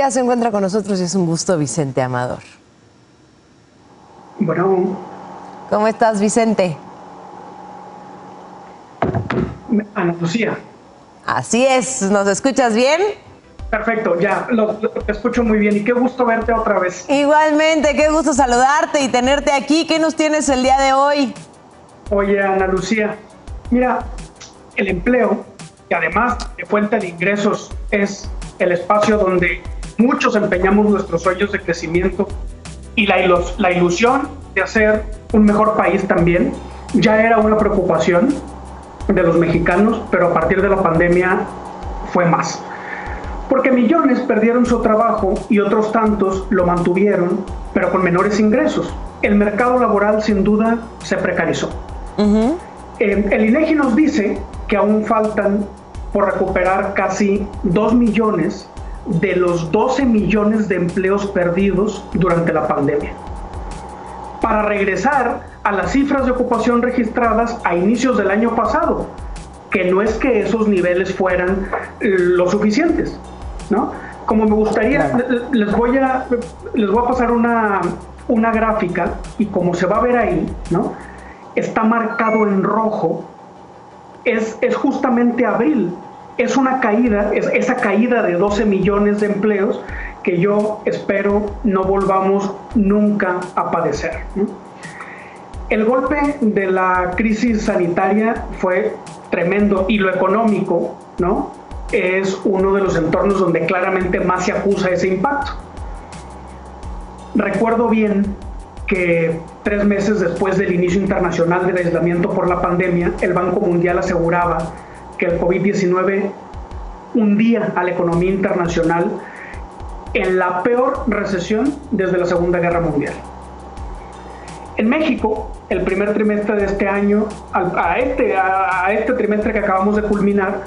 ya se encuentra con nosotros y es un gusto Vicente Amador. Bueno. ¿Cómo estás, Vicente? Ana Lucía. Así es, ¿nos escuchas bien? Perfecto, ya, lo escucho muy bien y qué gusto verte otra vez. Igualmente, qué gusto saludarte y tenerte aquí. ¿Qué nos tienes el día de hoy? Oye, Ana Lucía, mira, el empleo, que además de fuente de ingresos es el espacio donde muchos empeñamos nuestros sueños de crecimiento y la ilusión de hacer un mejor país también, ya era una preocupación de los mexicanos, pero a partir de la pandemia fue más. Porque millones perdieron su trabajo y otros tantos lo mantuvieron, pero con menores ingresos. El mercado laboral sin duda se precarizó. El INEGI nos dice que aún faltan por recuperar casi 2 millones de los 12 millones de empleos perdidos durante la pandemia, para regresar a las cifras de ocupación registradas a inicios del año pasado, que no es que esos niveles fueran lo suficientes, ¿no? Como me gustaría, les voy a pasar una gráfica y como se va a ver ahí, ¿no? Está marcado en rojo, es justamente abril, es una caída, esa caída de 12 millones de empleos que yo espero no volvamos nunca a padecer, ¿no? El golpe de la crisis sanitaria fue tremendo y lo económico, ¿no?, es uno de los entornos donde claramente más se acusa ese impacto. Recuerdo bien que 3 meses después del inicio internacional del aislamiento por la pandemia, el Banco Mundial aseguraba que el COVID-19 hundía a la economía internacional en la peor recesión desde la Segunda Guerra Mundial. En México, el primer trimestre de este año, a este trimestre que acabamos de culminar,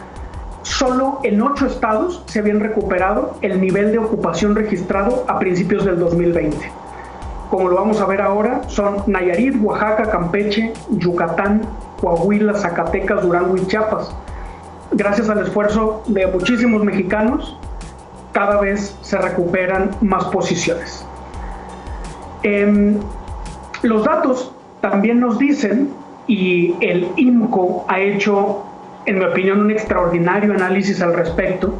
solo en 8 estados se habían recuperado el nivel de ocupación registrado a principios del 2020. Como lo vamos a ver ahora, son Nayarit, Oaxaca, Campeche, Yucatán, Coahuila, Zacatecas, Durango y Chiapas. Gracias al esfuerzo de muchísimos mexicanos, cada vez se recuperan más posiciones. Los datos también nos dicen, y el INCO ha hecho, en mi opinión, un extraordinario análisis al respecto,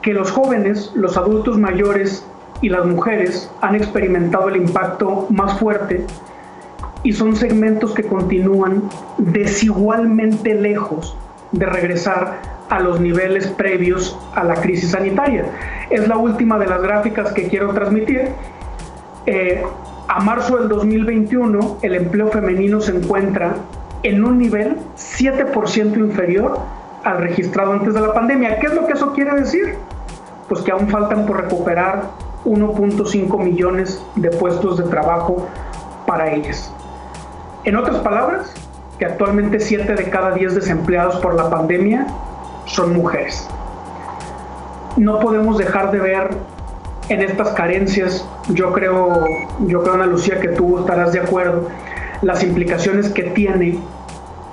que los jóvenes, los adultos mayores y las mujeres han experimentado el impacto más fuerte y son segmentos que continúan desigualmente lejos de regresar a los niveles previos a la crisis sanitaria. Es la última de las gráficas que quiero transmitir. A marzo del 2021, el empleo femenino se encuentra en un nivel 7% inferior al registrado antes de la pandemia. ¿Qué es lo que eso quiere decir? Pues que aún faltan por recuperar 1.5 millones de puestos de trabajo para ellas. En otras palabras, que actualmente 7 de cada 10 desempleados por la pandemia son mujeres. No podemos dejar de ver en estas carencias, yo creo, Ana Lucía, que tú estarás de acuerdo, las implicaciones que tiene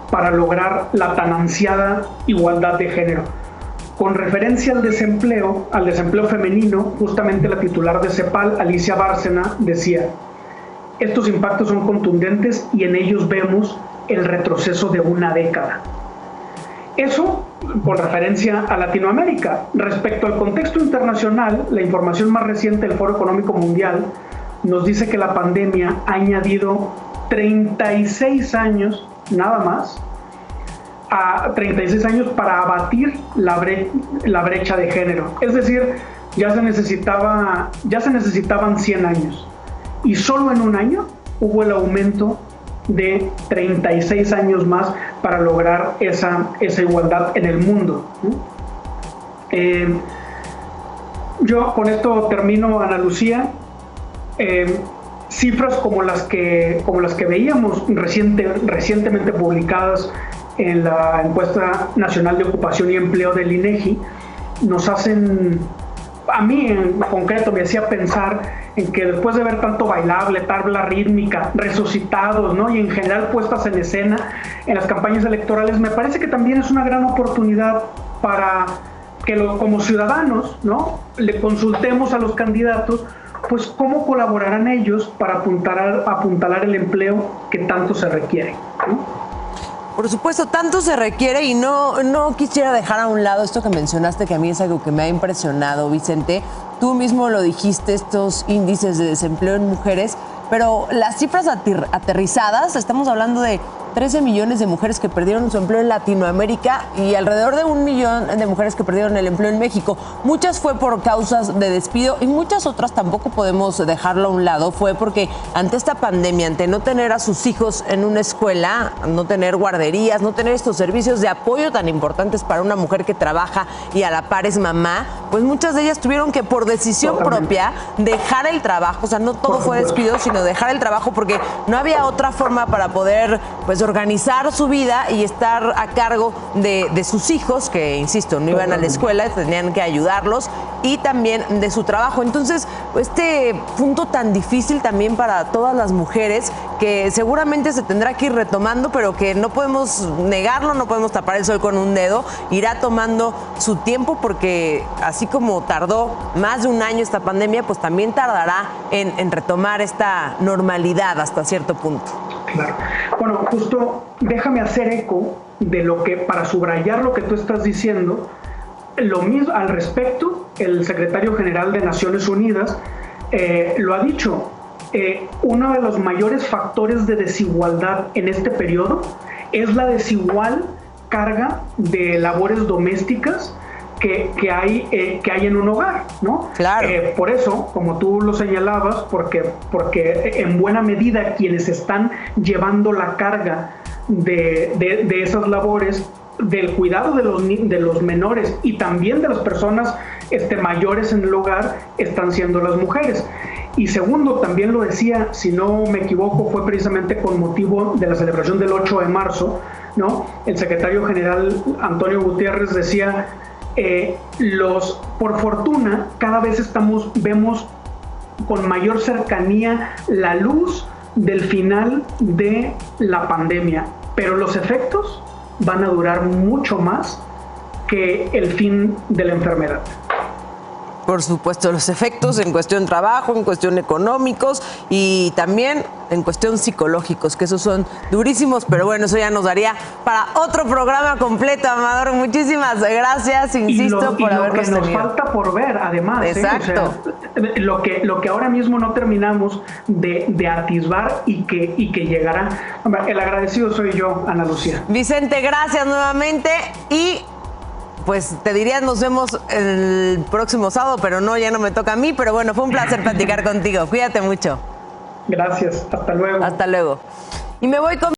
para lograr la tan ansiada igualdad de género. Con referencia al desempleo femenino, justamente la titular de CEPAL, Alicia Bárcena, decía: estos impactos son contundentes y en ellos vemos el retroceso de una década. Eso con referencia a Latinoamérica. Respecto al contexto internacional, la información más reciente del Foro Económico Mundial nos dice que la pandemia ha añadido 36 años, nada más, a 36 años para abatir la brecha de género. Es decir, ya se necesitaban 100 años. Y solo en un año hubo el aumento de 36 años más para lograr esa igualdad en el mundo. Yo con esto termino, Ana Lucía. Cifras como las que veíamos recientemente publicadas en la Encuesta Nacional de Ocupación y Empleo del INEGI nos hacen, a mí en concreto me hacía pensar en que después de ver tanto bailable, tabla rítmica, resucitados, ¿no?, y en general puestas en escena en las campañas electorales, me parece que también es una gran oportunidad para como ciudadanos, ¿no?, le consultemos a los candidatos, pues cómo colaborarán ellos para apuntalar el empleo que tanto se requiere, ¿no? Por supuesto, tanto se requiere y no quisiera dejar a un lado esto que mencionaste, que a mí es algo que me ha impresionado, Vicente. Tú mismo lo dijiste, estos índices de desempleo en mujeres, pero las cifras aterrizadas, estamos hablando de 13 millones de mujeres que perdieron su empleo en Latinoamérica y alrededor de 1 millón de mujeres que perdieron el empleo en México. Muchas fue por causas de despido y muchas otras tampoco podemos dejarlo a un lado. Fue porque ante esta pandemia, ante no tener a sus hijos en una escuela, no tener guarderías, no tener estos servicios de apoyo tan importantes para una mujer que trabaja y a la par es mamá, pues muchas de ellas tuvieron que por decisión propia dejar el trabajo. O sea, no todo fue despido, sino dejar el trabajo porque no había otra forma para poder pues organizar su vida y estar a cargo de sus hijos, que insisto, no iban a la escuela, tenían que ayudarlos, y también de su trabajo. Entonces, este punto tan difícil también para todas las mujeres, que seguramente se tendrá que ir retomando, pero que no podemos negarlo, no podemos tapar el sol con un dedo, irá tomando su tiempo, porque así como tardó más de 1 año esta pandemia, pues también tardará en retomar esta normalidad hasta cierto punto. Claro. Bueno, justo déjame hacer eco de lo que, para subrayar lo que tú estás diciendo, lo mismo al respecto, el secretario general de Naciones Unidas lo ha dicho, uno de los mayores factores de desigualdad en este periodo es la desigual carga de labores domésticas que hay en un hogar, ¿no? Claro. Por eso, como tú lo señalabas, porque en buena medida quienes están llevando la carga de esas labores, del cuidado de los menores y también de las personas mayores en el hogar, están siendo las mujeres. Y segundo, también lo decía, si no me equivoco, fue precisamente con motivo de la celebración del 8 de marzo, ¿no? El secretario general Antonio Gutiérrez decía, por fortuna, cada vez vemos con mayor cercanía la luz del final de la pandemia, pero los efectos van a durar mucho más que el fin de la enfermedad. Por supuesto, los efectos en cuestión trabajo, en cuestión económicos y también en cuestión psicológicos, que esos son durísimos, pero bueno, eso ya nos daría para otro programa completo, Amador. Muchísimas gracias, insisto, por habernos tenido. Lo que nos falta por ver, además. Exacto. O sea, lo que ahora mismo no terminamos de atisbar y que llegará. El agradecido soy yo, Ana Lucía. Vicente, gracias nuevamente y pues te diría nos vemos el próximo sábado, pero no, ya no me toca a mí, pero bueno, fue un placer platicar contigo. Cuídate mucho. Gracias, hasta luego. Hasta luego. Y me voy con